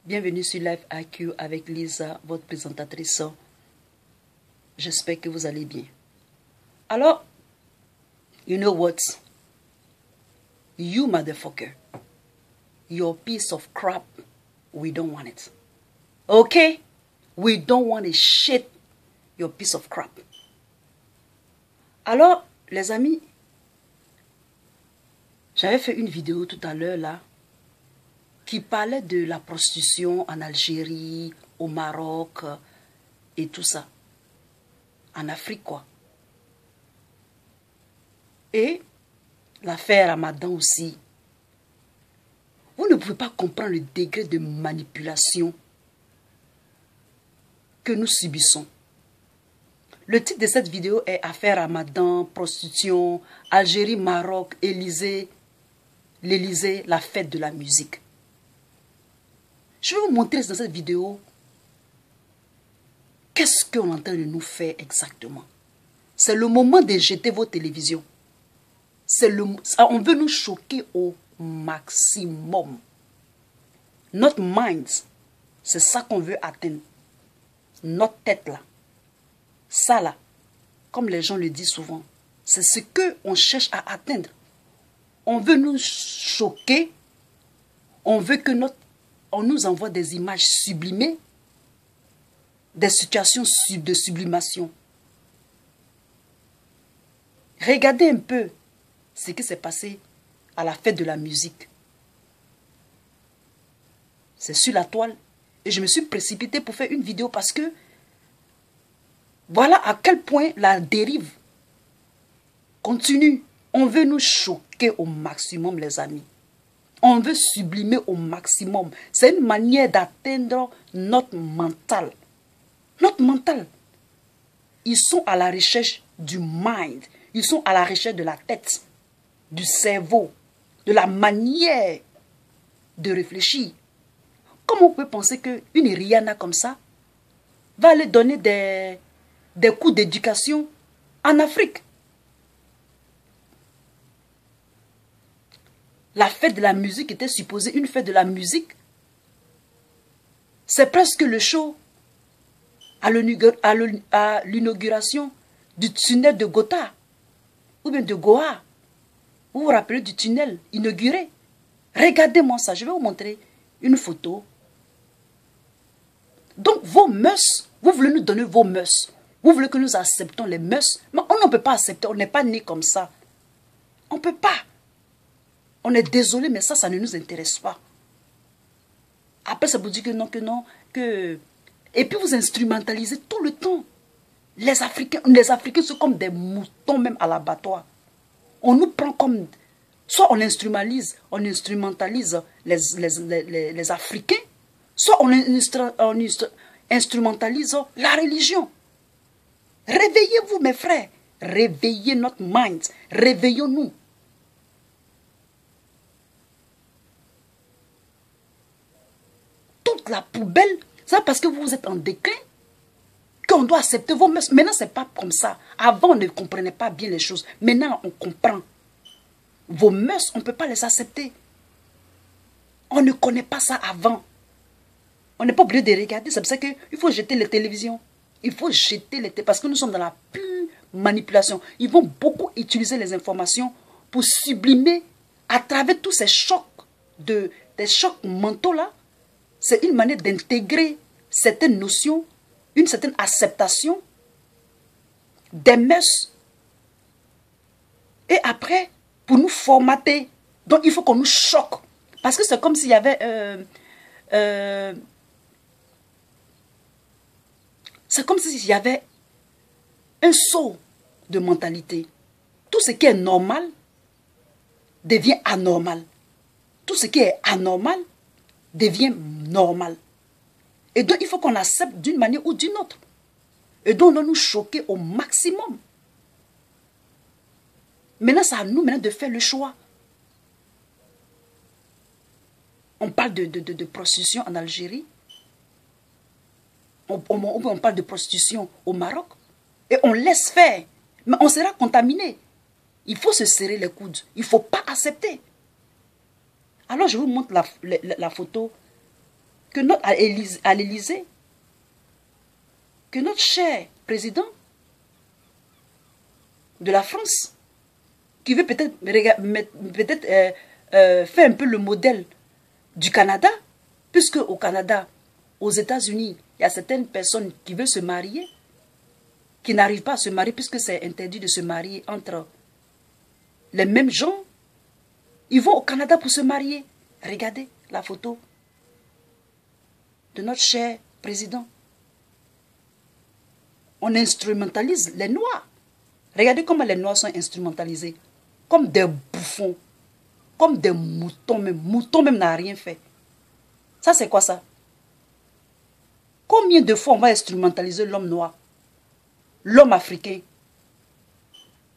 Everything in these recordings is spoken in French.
Bienvenue sur Live IQ avec Lisa, votre présentatrice. J'espère que vous allez bien. Alors, you know what? You motherfucker. Your piece of crap, we don't want it. Okay? We don't want a shit, your piece of crap. Alors, les amis, j'avais fait une vidéo tout à l'heure là, qui parlait de la prostitution en Algérie, au Maroc et tout ça. En Afrique, quoi. Et l'affaire Ramadan aussi. Vous ne pouvez pas comprendre le degré de manipulation que nous subissons. Le titre de cette vidéo est Affaire Ramadan, prostitution, Algérie, Maroc, Élysée, l'Élysée, la fête de la musique. Je vais vous montrer dans cette vidéo qu'est-ce qu'on est en train de nous faire exactement. C'est le moment de jeter vos télévisions. On veut nous choquer au maximum. Notre mind, c'est ça qu'on veut atteindre. Notre tête là. Ça là, comme les gens le disent souvent, c'est ce qu'on cherche à atteindre. On veut nous choquer. On veut que on nous envoie des images sublimées, des situations de sublimation. Regardez un peu ce qui s'est passé à la fête de la musique. C'est sur la toile. Et je me suis précipitée pour faire une vidéo parce que voilà à quel point la dérive continue. On veut nous choquer au maximum, les amis. On veut sublimer au maximum. C'est une manière d'atteindre notre mental. Notre mental. Ils sont à la recherche du mind. Ils sont à la recherche de la tête, du cerveau, de la manière de réfléchir. Comment on peut penser qu'une Rihanna comme ça va aller donner des cours d'éducation en Afrique? La fête de la musique était supposée une fête de la musique. C'est presque le show à l'inauguration du tunnel de Gotha ou bien de Goa. Vous vous rappelez du tunnel inauguré? Regardez-moi ça, je vais vous montrer une photo. Donc vos mœurs, vous voulez nous donner vos mœurs. Vous voulez que nous acceptons les mœurs. Mais on ne peut pas accepter, on n'est pas né comme ça. On ne peut pas. On est désolé, mais ça ne nous intéresse pas. Après, ça vous dit que non, que... Et puis vous instrumentalisez tout le temps. Les Africains sont comme des moutons même à l'abattoir. On nous prend comme... Soit on instrumentalise les Africains, soit on instrumentalise la religion. Réveillez-vous, mes frères. Réveillez notre mind. Réveillons-nous. Toute la poubelle, c'est parce que vous êtes en déclin qu'on doit accepter vos mœurs. Maintenant, ce n'est pas comme ça. Avant, on ne comprenait pas bien les choses. Maintenant, on comprend. Vos mœurs, on ne peut pas les accepter. On ne connaît pas ça avant. On n'est pas obligé de regarder. C'est pour ça qu'il faut jeter les télévisions. Il faut jeter les télévisions. Parce que nous sommes dans la pure manipulation. Ils vont beaucoup utiliser les informations pour sublimer à travers tous ces chocs, des chocs mentaux là. C'est une manière d'intégrer certaines notions, une certaine acceptation des mœurs. Et après, pour nous formater, donc il faut qu'on nous choque. Parce que c'est comme s'il y avait... c'est comme s'il y avait un saut de mentalité. Tout ce qui est normal devient anormal. Tout ce qui est anormal devient normal. Et donc, il faut qu'on accepte d'une manière ou d'une autre. Et donc, on doit nous choquer au maximum. Maintenant, c'est à nous maintenant de faire le choix. On parle de prostitution en Algérie. On parle de prostitution au Maroc. Et on laisse faire. Mais on sera contaminé. Il faut se serrer les coudes. Il ne faut pas accepter. Alors, je vous montre la photo à l'Élysée, que notre cher président de la France, qui veut peut-être faire un peu le modèle du Canada, puisque au Canada, aux États-Unis, il y a certaines personnes qui veulent se marier, qui n'arrivent pas à se marier, puisque c'est interdit de se marier entre les mêmes gens. Ils vont au Canada pour se marier. Regardez la photo de notre cher président. On instrumentalise les Noirs. Regardez comment les Noirs sont instrumentalisés. Comme des bouffons. Comme des moutons même. Mouton même n'a rien fait. Ça, c'est quoi ça? Combien de fois on va instrumentaliser l'homme noir? L'homme africain?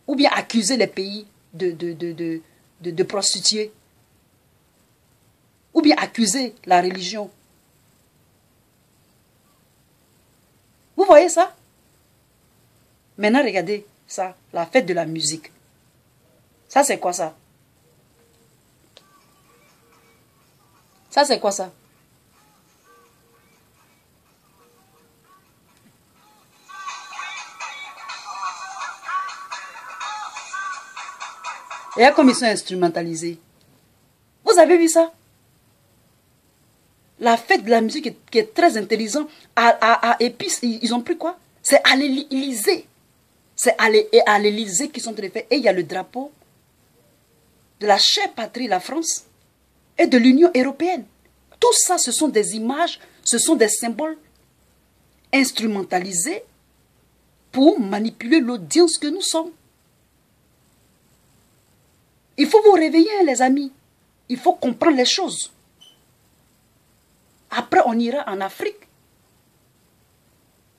Ou bien accuser les pays de prostituer? Ou bien accuser la religion? Vous voyez ça? Maintenant, regardez ça, la fête de la musique. Ça, c'est quoi ça? Ça, c'est quoi ça? Et là, comme ils sont instrumentalisés. Vous avez vu ça? La fête de la musique qui est très intelligente. Et puis, ils ont pris quoi? C'est à l'Élysée. C'est à l'Élysée qu'ils sont faits. Et il y a le drapeau de la chère patrie, la France, et de l'Union européenne. Tout ça, ce sont des images, ce sont des symboles instrumentalisés pour manipuler l'audience que nous sommes. Il faut vous réveiller, les amis. Il faut comprendre les choses. Après, on ira en Afrique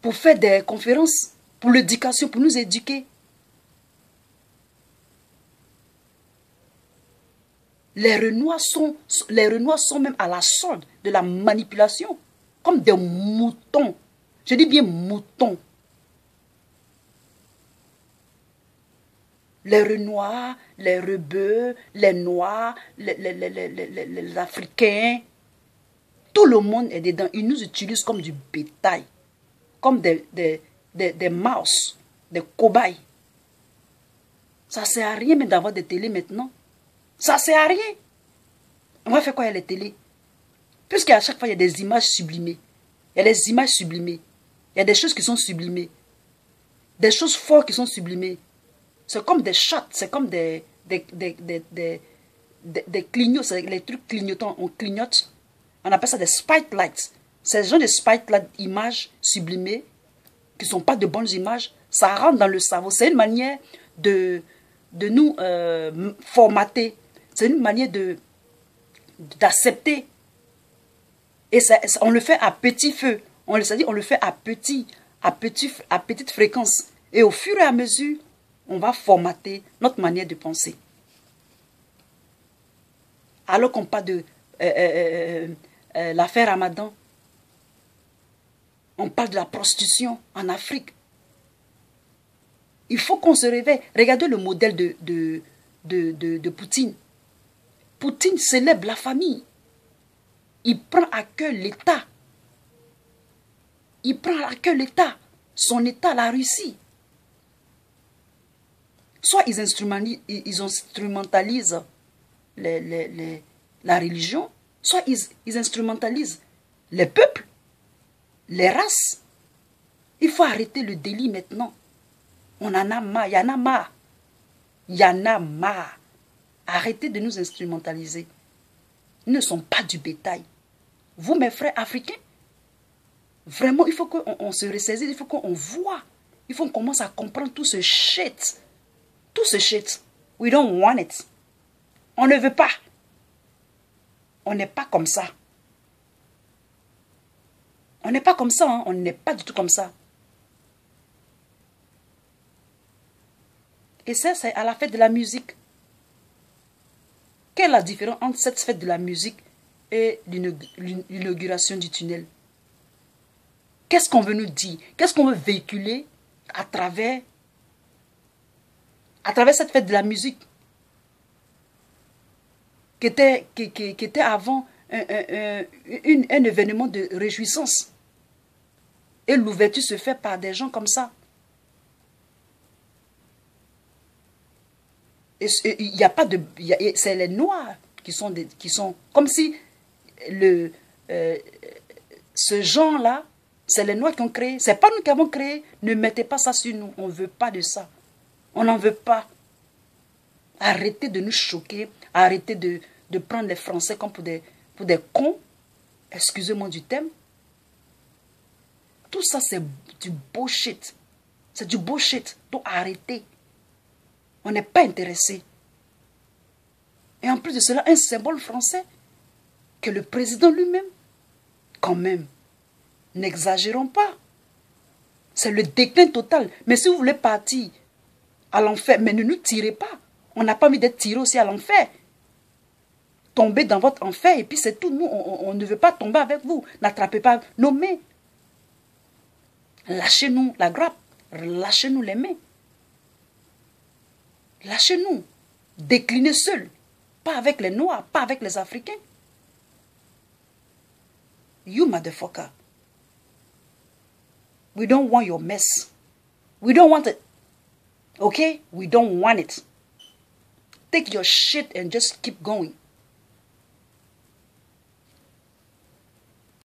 pour faire des conférences, pour l'éducation, pour nous éduquer. Les Renois sont même à la solde de la manipulation, comme des moutons. Je dis bien moutons. Les Renois, les Rebeux, les Noirs, les Africains, tout le monde est dedans. Ils nous utilisent comme du bétail, comme des mouse, des cobayes. Ça ne sert à rien même d'avoir des télés maintenant. Ça ne sert à rien. On va faire quoi avec les télés? Puisqu'à chaque fois, il y a des images sublimées. Il y a des images sublimées. Il y a des choses qui sont sublimées. Des choses fortes qui sont sublimées. C'est comme des shots, c'est comme des clignots, c'est les trucs clignotants, on clignote. On appelle ça des spotlights. Ces genre de spotlight images sublimées, qui ne sont pas de bonnes images, ça rentre dans le cerveau. C'est une manière de nous formater. C'est une manière d'accepter. Et ça, on le fait à petit feu. On le fait à petite fréquence. Et au fur et à mesure, on va formater notre manière de penser. Alors qu'on parle de l'affaire Ramadan, on parle de la prostitution en Afrique. Il faut qu'on se réveille. Regardez le modèle de Poutine. Poutine célèbre la famille. Il prend à cœur l'État. Il prend à cœur l'État. Son État, la Russie. Soit ils instrumentalisent la religion, soit ils instrumentalisent les peuples, les races. Il faut arrêter le délit maintenant. On en a marre, il y en a marre. Il y en a marre. Arrêtez de nous instrumentaliser. Nous ne sommes pas du bétail. Vous, mes frères africains, vraiment, il faut qu'on se ressaisisse, il faut qu'on voit. Il faut qu'on commence à comprendre tout ce shit. Tout ce shit. We don't want it. On ne veut pas. On n'est pas comme ça. On n'est pas comme ça, hein? On n'est pas du tout comme ça. Et ça, c'est à la fête de la musique. Quelle est la différence entre cette fête de la musique et l'inauguration du tunnel? Qu'est-ce qu'on veut nous dire? Qu'est-ce qu'on veut véhiculer à travers cette fête de la musique qui était avant un événement de réjouissance. Et l'ouverture se fait par des gens comme ça. Il n'y a pas de... C'est les Noirs qui sont comme si ce genre-là, c'est les Noirs qui ont créé. Ce n'est pas nous qui avons créé. Ne mettez pas ça sur nous. On ne veut pas de ça. On n'en veut pas. Arrêtez de nous choquer. Arrêtez de prendre les Français comme pour des cons. Excusez-moi du thème. Tout ça, c'est du bullshit. C'est du bullshit. Donc arrêtez. On n'est pas intéressé. Et en plus de cela, un symbole français que le président lui-même, quand même, n'exagérons pas. C'est le déclin total. Mais si vous voulez partir à l'enfer, mais ne nous tirez pas. On n'a pas envie d'être tiré aussi à l'enfer. Tombez dans votre enfer et puis c'est tout. Nous, on ne veut pas tomber avec vous. N'attrapez pas nos mains. Lâchez-nous la grappe. Lâchez-nous les mains. Lâchez-nous. Déclinez seul. Pas avec les Noirs, pas avec les Africains. You motherfucker. We don't want your mess. We don't want it. Okay? We don't want it. Take your shit and just keep going.